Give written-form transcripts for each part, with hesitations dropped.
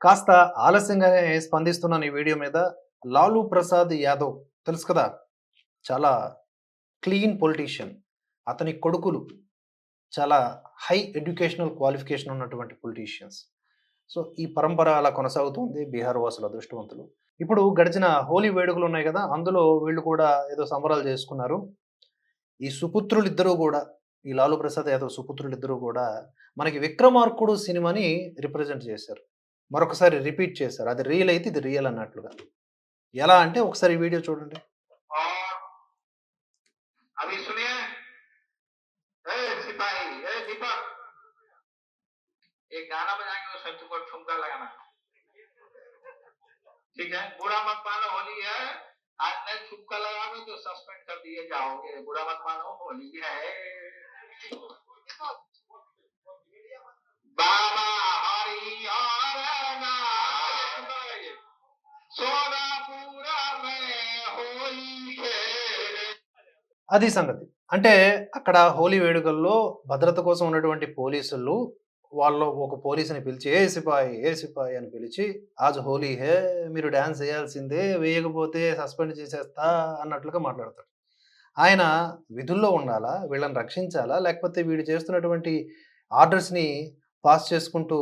కాస్త ఆలస్యంగానే స్పందిస్తున్నాను ఈ వీడియో మీద. లాలూ ప్రసాద్ యాదవ్ తెలుసు కదా! చాలా క్లీన్ పొలిటీషియన్. అతని కొడుకులు చాలా హై ఎడ్యుకేషనల్ క్వాలిఫికేషన్ ఉన్నటువంటి పొలిటీషియన్స్. సో, ఈ పరంపర అలా కొనసాగుతుంది. బీహార్ వాసులు అదృష్టవంతులు. ఇప్పుడు గడిచిన హోలీ వేడుకలున్నాయి గదా! అందులో వీళ్ళు కూడా ఏదో సంబరాలు చేసుకున్నారు. ఈ సుపుత్రులిద్దరూ గూడా, ఈ లాలూ ప్రసాద్ యాదవ్ సుపుత్రులిద్దరూ గూడా మనకి 'విక్రమార్కుడు' సినిమాని రిప్రజెంట్ చేశారు. మరొకసారి రిపీట్ చేశారు. అది రియల్ అయితే ఇది రియల్ అన్నట్లుగా. ఎలా అంటే ఒకసారి ఈ వీడియో చూడండి. और अभी सुनिए, ए सिपाही, ए दीपक, एक गाना बजाएंगे उसमें तुमको ठुमका लगाना। ठीक है, बुरा मत मानो, होली है। आज नहीं ठुमका लगाओगे तो सस्पेंड कर दिए जाओगे। बुरा मत मानो, होली है। बाबा हरिहर नाम, सोनापुरा में होली खेले। అది సంగతి. అంటే అక్కడ హోలీ వేడుకల్లో భద్రత కోసం ఉన్నటువంటి పోలీసులు వాళ్ళు ఒక పోలీస్‌ని పిలిచి, "ఏ సిపాయి, ఏ సిపాయి" అని పిలిచి, "ఆజ్ హోలీ హే! మీరు డాన్స్ ఎయాల్సిందే. వేయకపోతే సస్పెండ్ చేసేస్తా" అన్నట్లుగా మాట్లాడతాడు. ఆయన విధుల్లో ఉండాలా? వీళ్ళని రక్షించాలా? లేకపోతే వీడు చేస్తున్నటువంటి ఆర్డర్స్‌ని పాస్ చేసుకుంటూ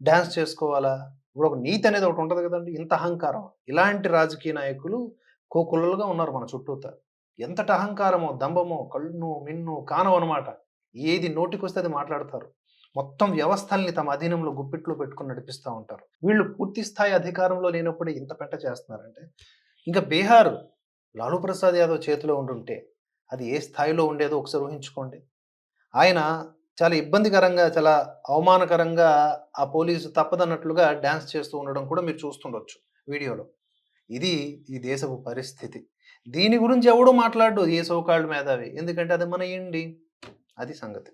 డాన్స్ చేసుకోవాలా? ఇప్పుడు ఒక నీతి అనేది ఒకటి ఉంటది కదండీ! ఇంత అహంకారం. ఇలాంటి రాజకీయ నాయకులు కోకొల్లలుగా ఉన్నారు మన చుట్టూత. ఎంతటి అహంకారమో, దంభమో, కన్ను, మిన్ను కానవనమాట. ఏది నోటికొస్తే అది మాట్లాడతారు. మొత్తం వ్యవస్థల్ని తమ అధీనంలో గుప్పిట్లో పెట్టుకొని నడిపిస్తా ఉంటారు. వీళ్ళు పూర్తి స్థాయి అధికారంలో లేనప్పుడే ఇంత పెంట చేస్తున్నారంటే, ఇంకా బీహార్ లాలూ ప్రసాద్ యాదవ్ చేతిలో ఉండుంటే, అది ఏ స్థాయిలో ఉండేదో ఒకసారి ఊహించుకోండి. ఆయన చాలా ఇబ్బందికరంగా, చాలా అవమానకరంగా ఆ పోలీసు తప్పదన్నట్లుగా డాన్స్ చేస్తూ ఉండడం కూడా మీరు చూస్తుండొచ్చు వీడియోలో. ఇది ఈ దేశపు పరిస్థితి. దీని గురించి ఎవడు మాట్లాడడు ఏ సో కాల్డ్ మేధావి. ఎందుకంటే అది మన ఇండి. అది సంగతి.